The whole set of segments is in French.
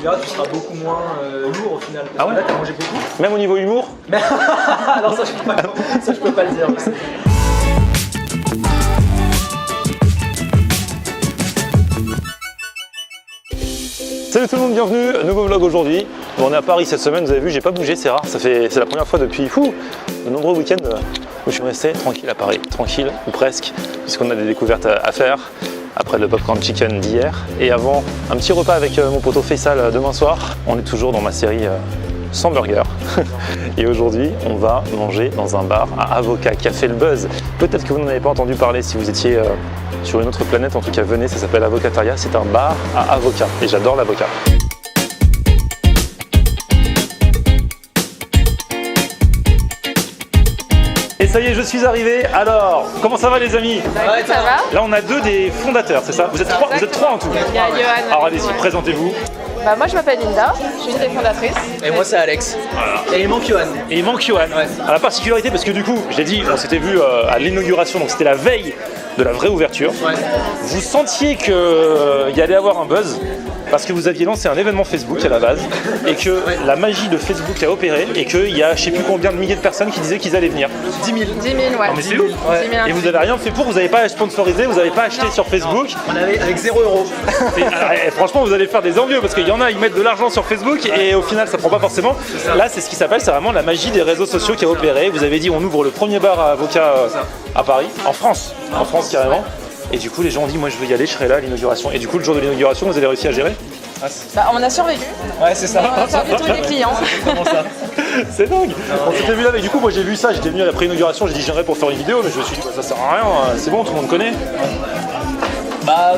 tu verras, tu seras beaucoup moins lourd au final. Ah ouais? Là, t'as mangé beaucoup. Même au niveau humour? Alors ça, je peux pas le dire. Salut tout le monde, bienvenue, nouveau vlog aujourd'hui. Bon, on est à Paris cette semaine, vous avez vu, j'ai pas bougé, c'est rare, c'est la première fois depuis de nombreux week-ends où je suis resté tranquille à Paris, tranquille ou presque, puisqu'on a des découvertes à faire après le popcorn chicken d'hier. Et avant un petit repas avec mon poteau Faisal demain soir, on est toujours dans ma série sans burger. Et aujourd'hui, on va manger dans un bar à Avoca qui a fait le buzz. Peut-être que vous n'en avez pas entendu parler si vous étiez sur une autre planète, en tout cas venez, ça s'appelle Avocataria, c'est un bar à avocat et j'adore l'avocat. Et ça y est, je suis arrivé. Alors, comment ça va les amis? Ouais, ça va. Là, on a deux des fondateurs, c'est ça? Vous êtes trois en tout. Il y a Johan. Alors allez-y, présentez-vous. Bah, moi je m'appelle Linda, je suis une des fondatrices. Et moi, c'est Alex. Voilà. Et il manque Johan. Et il manque Johan. Ouais. À la particularité, parce que du coup, je l'ai dit, on s'était vu à l'inauguration, donc c'était la veille de la vraie ouverture. Ouais. Vous sentiez qu'il y allait avoir un buzz parce que vous aviez lancé un événement Facebook à la base et que la magie de Facebook a opéré et qu'il y a je sais plus combien de milliers de personnes qui disaient qu'ils allaient venir. 10 000. 10 000, ouais. Non mais c'est ouf. 10 000 Et vous avez rien fait pour, vous n'avez pas sponsorisé, vous n'avez pas acheté sur Facebook. On avait avec 0 €. Et franchement, vous allez faire des envieux parce qu'il y en a, ils mettent de l'argent sur Facebook et au final, ça prend pas forcément. Là, c'est ce qui s'appelle, c'est vraiment la magie des réseaux sociaux qui a opéré. Vous avez dit, on ouvre le premier bar à avocat à Paris, en France carrément. Et du coup, les gens ont dit, moi, je veux y aller, je serai là à l'inauguration. Et du coup, le jour de l'inauguration, vous avez réussi à gérer? Bah, on a survécu. Ouais, c'est ça. On a servi tous les clients. Comment ça? C'est dingue. On s'était vu là, mais du coup, moi, j'ai vu ça, j'étais venu à la pré-inauguration, j'ai dit, je viendrai pour faire une vidéo, mais je me suis dit, bah, ça sert à rien, c'est bon, tout le monde connaît. Bah,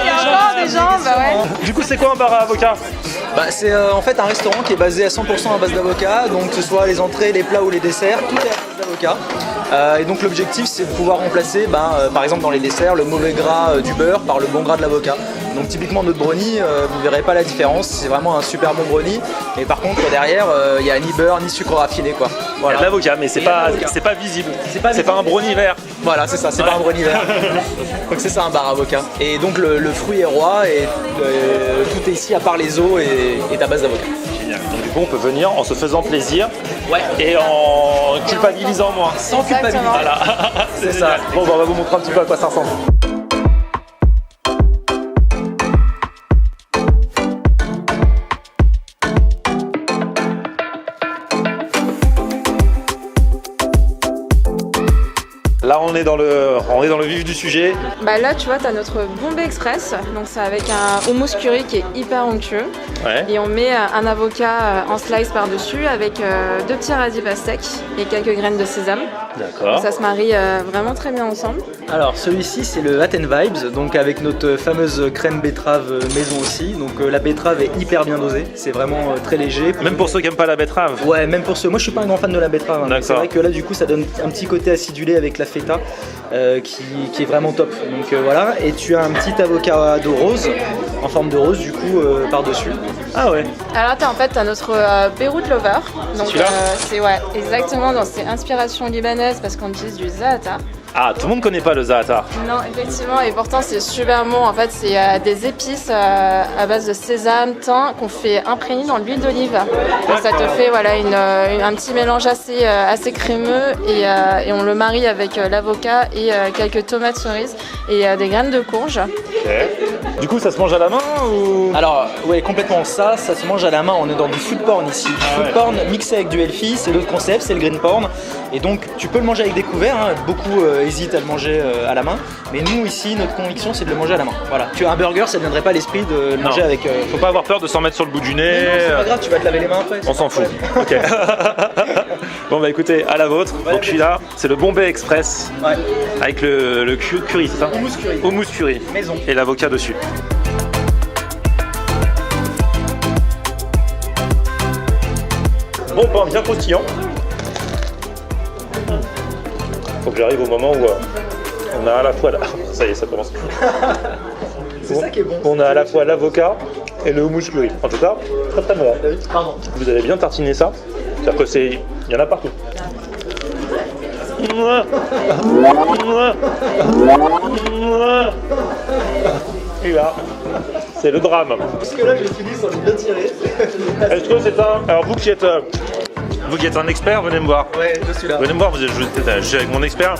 il y a encore des gens, bah ouais. Du coup, c'est quoi un bar à avocat? Bah, c'est en fait un restaurant qui est basé à 100% à base d'avocat, donc que ce soit les entrées, les plats ou les desserts, tout est à base d'avocat. Et donc l'objectif c'est de pouvoir remplacer par exemple dans les desserts le mauvais gras du beurre par le bon gras de l'avocat. Donc typiquement notre brownie, vous verrez pas la différence, c'est vraiment un super bon brownie. Et par contre derrière il n'y a ni beurre ni sucre raffiné quoi. Il y Voilà. a de l'avocat, mais c'est pas visible. C'est pas un brownie vert. Voilà, c'est ça, c'est pas un brownie vert. Donc c'est ça un bar avocat. Et donc le fruit est roi et tout est ici à part les os est à base d'avocat. Génial. Donc du coup, on peut venir en se faisant plaisir Ouais. et en culpabilisant moins. Sans culpabilité. Voilà, c'est ça. Bon, bah, on va vous montrer un petit peu à quoi ça ressemble. Là, on est dans le vif du sujet. Bah là, tu vois, t'as notre Bombay Express. Donc c'est avec un hummus curry qui est hyper onctueux. Ouais. Et on met un avocat en slice par-dessus avec 2 petits radis pastèques et quelques graines de sésame. D'accord. Ça se marie vraiment très bien ensemble. Alors celui-ci c'est le Hot n Vibes, donc avec notre fameuse crème betterave maison aussi. Donc la betterave est hyper bien dosée, c'est vraiment très léger. Même pour ceux qui n'aiment pas la betterave. Ouais, même pour ceux. Moi je suis pas un grand fan de la betterave, hein. D'accord. C'est vrai que là du coup ça donne un petit côté acidulé avec la feta qui est vraiment top. Donc voilà, et tu as un petit avocado rose en forme de rose du coup par-dessus. Ah ouais. Alors en fait t'as notre Beyrouth Lover. Donc Celui-là c'est ouais, exactement dans ses inspirations libanaises parce qu'on utilise du za'atar. Ah, tout le monde connaît pas le za'atar. Non, effectivement, et pourtant c'est super bon. En fait, c'est des épices à base de sésame, thym qu'on fait imprégner dans l'huile d'olive. Donc ça te fait voilà un petit mélange assez crémeux et on le marie avec l'avocat et quelques tomates cerises et des graines de courge. Ok. Du coup, ça se mange à la main ou? Alors ouais, complètement ça se mange à la main. On est dans du food porn ici. Ah, Food porn mixé avec du healthy, c'est l'autre concept, c'est le green porn. Et donc tu peux le manger avec des couverts, hein. Beaucoup hésitent à le manger à la main, mais nous ici notre conviction c'est de le manger à la main. Voilà. Tu as un burger, ça ne viendrait pas à l'esprit de le manger avec. Faut pas avoir peur de s'en mettre sur le bout du nez. Mais non, c'est pas grave, tu vas te laver les mains après. On s'en fout. Ok. Bon bah écoutez, à la vôtre. Donc je suis là, c'est le Bombay Express Ouais. avec le curry, c'est ça? Hummus curry. Hummus curry. Maison. Et l'avocat dessus. Bon pain bien croustillant. Faut que j'arrive au moment où on a à la fois la... Ça y est, ça commence. C'est ça qui est bon. On a à la fois l'avocat et le hummus curry. En tout cas, très très bon. Pardon. Vous allez bien tartiner ça. C'est-à-dire que il y en a partout. Et là, c'est le drame. Parce que là, j'ai fini sans bien tirer. Est-ce que c'est un... Alors vous qui êtes un expert, venez me voir. Ouais, je suis là. Venez me voir, je suis avec mon expert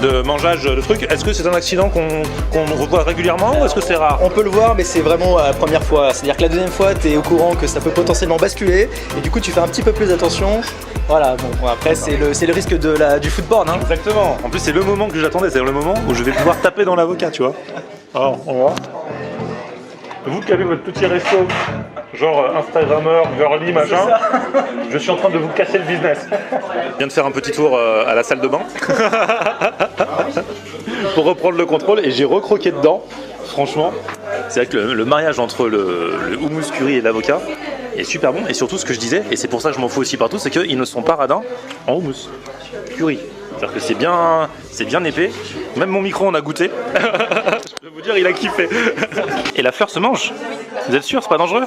de mangeage de trucs. Est-ce que c'est un accident qu'on revoit régulièrement ou est-ce que c'est rare? On peut le voir, mais c'est vraiment la première fois. C'est-à-dire que la deuxième fois, tu es au courant que ça peut potentiellement basculer et du coup, tu fais un petit peu plus attention. Voilà, bon, après, c'est le risque du foodborne. Hein. Exactement. En plus, c'est le moment que j'attendais, c'est le moment où je vais pouvoir taper dans l'avocat, tu vois. Alors, on va. Vous qui avez votre petit resto, genre Instagrammeur, girly, machin, je suis en train de vous casser le business. Je viens de faire un petit tour à la salle de bain pour reprendre le contrôle et j'ai recroqué dedans. Franchement, c'est vrai que le mariage entre le houmous curry et l'avocat est super bon. Et surtout, ce que je disais, et c'est pour ça que je m'en fous aussi partout, c'est qu'ils ne sont pas radins en houmous curry. C'est-à-dire que c'est bien épais. Même mon micro, on a goûté. Je peux vous dire, il a kiffé. Et la fleur se mange. Vous êtes sûr, c'est pas dangereux?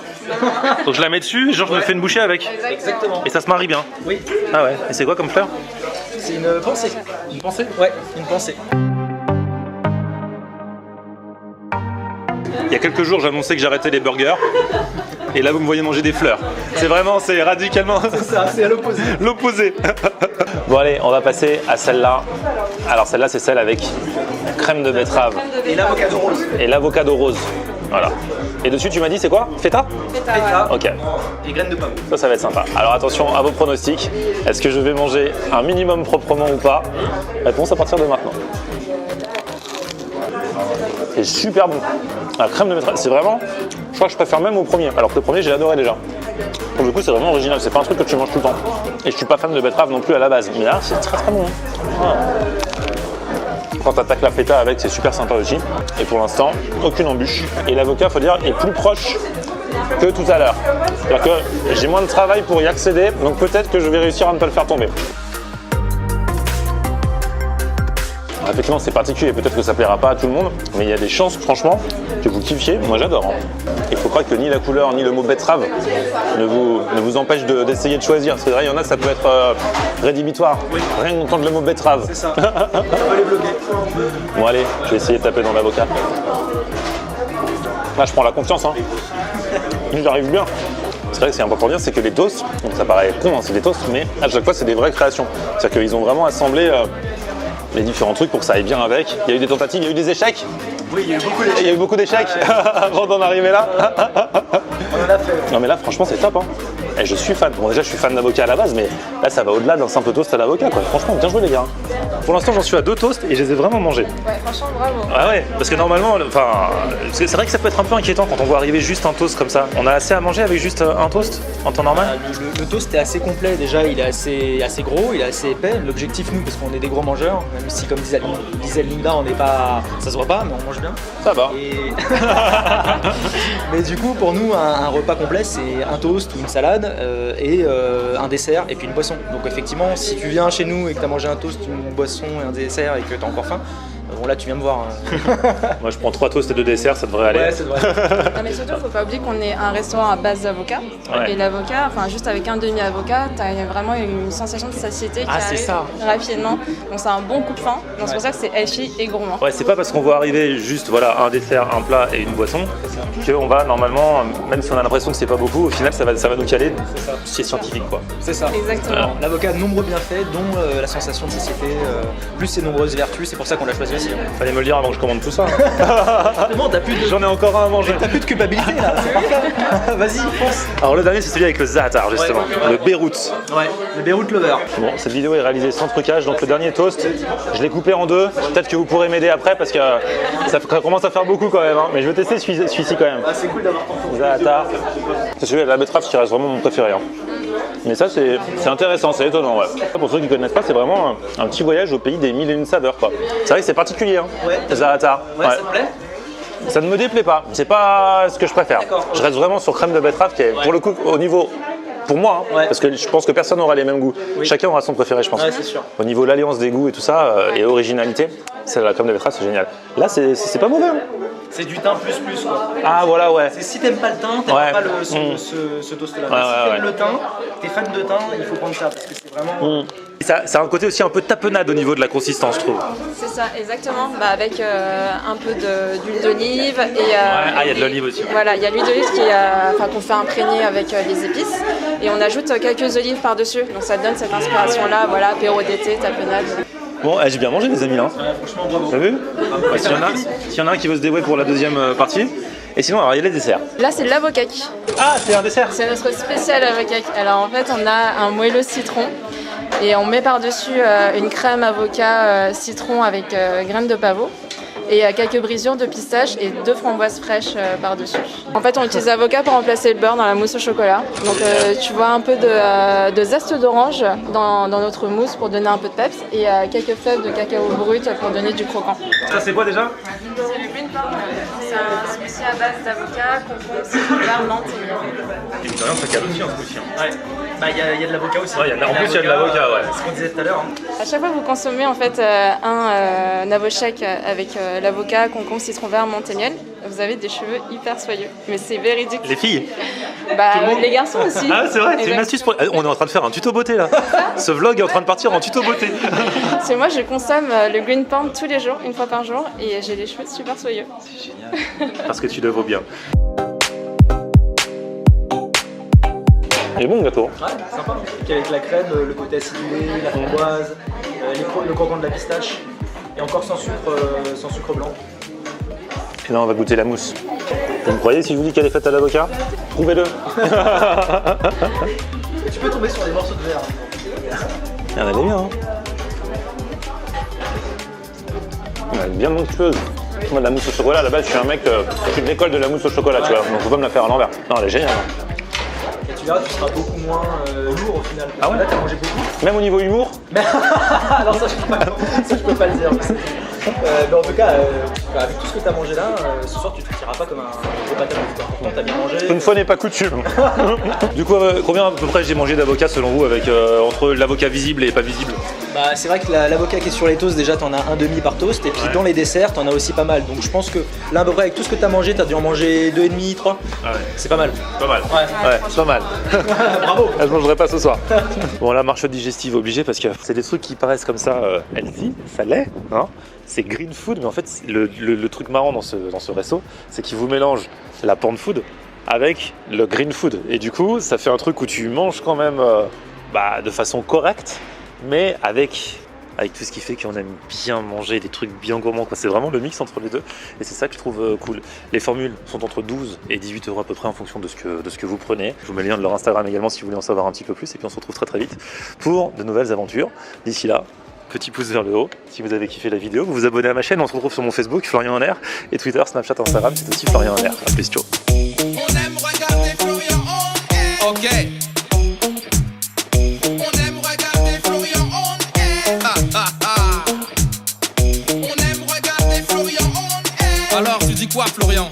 Donc je la mets dessus et genre je me fais une bouchée avec. Exactement. Et ça se marie bien. Oui. Ah ouais. Et c'est quoi comme fleur? C'est une pensée. Une pensée? Ouais, une pensée. Il y a quelques jours, j'annonçais que j'arrêtais les burgers. Et là, vous me voyez manger des fleurs. C'est radicalement... C'est ça, c'est à l'opposé. L'opposé. Bon allez, on va passer à celle-là. Alors celle-là, c'est celle avec crème de betterave. Et l'avocado rose. Et l'avocado rose. Voilà. Et dessus, tu m'as dit, c'est quoi? Feta? Feta. Ok. Et graines de pomme. Ça va être sympa. Alors attention à vos pronostics. Est-ce que je vais manger un minimum proprement ou pas? Réponse à partir de maintenant. C'est super bon. La crème de betterave, c'est vraiment... Je crois que je préfère même au premier. Alors que le premier, j'ai adoré déjà. Pour le coup, c'est vraiment original. C'est pas un truc que tu manges tout le temps. Et je suis pas fan de betterave non plus à la base. Mais là, c'est très très bon. Voilà. Quand tu attaques la feta avec, c'est super sympa aussi. Et pour l'instant, aucune embûche. Et l'avocat, faut dire, est plus proche que tout à l'heure. C'est-à-dire que j'ai moins de travail pour y accéder, donc peut-être que je vais réussir à ne pas le faire tomber. Effectivement, c'est particulier, peut-être que ça plaira pas à tout le monde, mais il y a des chances, franchement, que vous kiffiez. Moi, j'adore. Hein. Il ne faut pas que ni la couleur ni le mot betterave ne vous empêche d'essayer de choisir. Parce que il y en a, ça peut être rédhibitoire. Oui. Rien d'entendre le mot betterave. C'est ça. On va les bloquer. Bon, allez, je vais essayer de taper dans l'avocat. Là, je prends la confiance. Hein. J'arrive bien. C'est vrai que c'est important de dire, c'est que les toasts, donc ça paraît con, hein, c'est des toasts, mais à chaque fois, c'est des vraies créations. C'est-à-dire qu'ils ont vraiment assemblé les différents trucs pour que ça aille bien avec. Il y a eu des tentatives, il y a eu des échecs. Oui, il y a eu beaucoup d'échecs. Il y a eu beaucoup d'échecs avant d'en arriver là. On en a fait. Non mais là franchement c'est top hein. Et je suis fan. Bon déjà je suis fan d'avocat à la base mais là ça va au-delà d'un simple toast à l'avocat quoi. Franchement bien joué les gars. Pour l'instant j'en suis à 2 toasts et je les ai vraiment mangés. Ouais, franchement, bravo. Ah ouais, parce que normalement, c'est vrai que ça peut être un peu inquiétant quand on voit arriver juste un toast comme ça. On a assez à manger avec juste un toast en temps normal? Le toast est assez complet déjà, il est assez gros, il est assez épais. L'objectif nous, parce qu'on est des gros mangeurs, même si comme disait Linda, on n'est pas, ça se voit pas, mais on mange bien. Ça va. Et... mais du coup, pour nous, un repas complet, c'est un toast ou une salade et un dessert et puis une boisson. Donc effectivement, si tu viens chez nous et que tu as mangé un toast, une boisson et un dessert et que tu as encore faim, bon là tu viens me voir. Moi je prends 3 toasts et 2 desserts, ça devrait aller. Ouais, ça devrait. Non, mais surtout, il ne faut pas oublier qu'on est un restaurant à base d'avocat. Ouais. Et l'avocat, enfin juste avec un demi-avocat, tu as vraiment une sensation de satiété qui arrive rapidement. Donc c'est un bon coup de faim. Donc c'est pour ça que c'est healthy et gourmand. Ouais, c'est pas parce qu'on voit arriver juste voilà, un dessert, un plat et une boisson qu'on va normalement, même si on a l'impression que c'est pas beaucoup, au final ça va nous caler. C'est scientifique quoi. C'est ça. Exactement. Alors, l'avocat a de nombreux bienfaits, dont la sensation de satiété, plus ses nombreuses vertus, c'est pour ça qu'on l'a choisi aussi. Fallait me le dire avant que je commande tout ça. Bon, J'en ai encore un à manger. T'as plus de culpabilité là, c'est parfait. Vas-y, fonce. Alors le dernier c'est celui avec le za'atar justement, le Beyrouth. Ouais, le Beyrouth Lover. Bon, cette vidéo est réalisée sans trucage, donc le dernier toast, je l'ai coupé en 2. Peut-être que vous pourrez m'aider après parce que ça commence à faire beaucoup quand même. Hein. Mais je vais tester celui-ci quand même. Ah, c'est cool d'avoir ton tour. Za'atar. C'est celui avec la betterave qui reste vraiment mon préféré. Hein. Mais ça c'est intéressant, c'est étonnant. Ouais. Pour ceux qui ne connaissent pas, c'est vraiment un petit voyage au pays des 1001 saveurs. C'est vrai que c'est particulier, hein, Ouais. Za'atar. Ouais, ça te plaît? Ça ne me déplaît pas, c'est pas ce que je préfère. Je reste vraiment sur crème de betterave qui est pour le coup au niveau, pour moi, hein, parce que je pense que personne n'aura les mêmes goûts. Oui. Chacun aura son préféré je pense. Ouais, c'est sûr. Au niveau de l'alliance des goûts et tout ça, et originalité, c'est la crème de betterave c'est génial. Là c'est pas mauvais. Hein. C'est du thym plus quoi. Ah voilà ouais. Si t'aimes pas le thym, t'aimes Ouais. pas ce toast là. Ouais, si t'aimes ouais. le thym, t'es fan de thym, il faut prendre ça parce que c'est vraiment. Ça a un côté aussi un peu tapenade au niveau de la consistance, je trouve. C'est ça, exactement. Avec un peu d'huile d'olive et il y a de l'olive aussi. Voilà, il y a l'huile d'olive qu'on fait imprégner avec des épices et on ajoute quelques olives par-dessus. Donc ça donne cette inspiration-là, voilà, apéro d'été, tapenade. Bon, j'ai bien mangé les amis là. Franchement, bravo. T'as vu? S'il y en a un qui veut se dévouer pour la deuxième partie. Et sinon, alors il y a les desserts. Là, c'est l'avocat. Ah, c'est un dessert. C'est notre spécial avocat. Alors en fait, on a un moelleux citron et on met par-dessus une crème avocat citron avec graines de pavot et quelques brisures de pistache et 2 framboises fraîches par-dessus. En fait, on utilise l'avocat pour remplacer le beurre dans la mousse au chocolat. Donc tu vois un peu de zeste d'orange dans notre mousse pour donner un peu de peps et quelques fèves de cacao brut pour donner du croquant. Ça c'est quoi déjà? C'est le green palm. C'est un smoothie à base d'avocat, concombre, citron vert, menthe et miel. Et vous savez, ça cale aussi un smoothie. Ouais. Il y a de l'avocat aussi. Ouais, en plus, il y a de l'avocat, ouais. C'est ce qu'on disait tout à l'heure. À chaque fois que vous consommez en fait un avoshake avec l'avocat, concombre, citron vert, menthe et miel, vous avez des cheveux hyper soyeux. Mais c'est véridique. Les filles? Les garçons aussi. Ah c'est vrai, c'est une astuce pour... On est en train de faire un tuto beauté là. Ce vlog est en train de partir en tuto beauté. C'est moi, je consomme le green palm tous les jours, une fois par jour, et j'ai les cheveux super soyeux. C'est génial. Parce que tu le vaux bien. Il est bon le gâteau. Ouais, sympa. Puis avec la crème, le côté acidulé, la framboise, le croquant de la pistache, et encore sans sucre blanc. Et là on va goûter la mousse. Vous me croyez si je vous dis qu'elle est faite à l'avocat? Prouvez-le. Tu peux tomber sur des morceaux de verre. Elle est bien, hein. Elle est bien onctueuse. Moi de la mousse au chocolat, à la base je suis un mec qui fait de l'école de la mousse au chocolat, tu vois, donc faut pas me la faire à l'envers. Non, elle est géniale. Et tu verras, tu seras beaucoup moins lourd au final. Ah ouais? Là, t'as mangé beaucoup. Même au niveau humour? Alors ça, je peux pas le dire. Mais en tout cas, avec tout ce que tu as mangé là, ce soir tu te tireras pas comme un gros patin. Pourtant, tu as bien mangé. Une fois n'est pas coutume. Du coup, combien à peu près j'ai mangé d'avocat selon vous avec entre l'avocat visible et pas visible? Bah, c'est vrai que l'avocat qui est sur les toasts, déjà t'en as un demi par toast, et puis dans les desserts t'en as aussi pas mal. Donc je pense que là, à peu près avec tout ce que t'as mangé, t'as dû en manger 2,5, 3. Ah ouais. C'est pas mal. Pas mal. Ouais, c'est pas mal. Bravo. Je mangerai pas ce soir. Bon, la marche digestive obligée parce que c'est des trucs qui paraissent comme ça healthy, ça l'est, hein. C'est green food, mais en fait le truc marrant dans ce resto, c'est qu'ils vous mélangent la porn food avec le green food. Et du coup, ça fait un truc où tu manges quand même de façon correcte, mais avec tout ce qui fait qu'on aime bien manger des trucs bien gourmands, quoi. C'est vraiment le mix entre les deux et c'est ça que je trouve cool. Les formules sont entre 12 et 18 € à peu près en fonction de ce que vous prenez. Je vous mets le lien de leur Instagram également si vous voulez en savoir un petit peu plus, et puis on se retrouve très très vite pour de nouvelles aventures. D'ici là, petit pouce vers le haut si vous avez kiffé la vidéo, vous vous abonnez à ma chaîne, on se retrouve sur mon Facebook Florian en Air, et Twitter, Snapchat, Instagram, c'est aussi Florian en Air. A plus, ciao. On aime regarder Florian on air. Ok. On aime regarder Florian on air. On aime regarder Florian on air. Alors tu dis quoi Florian?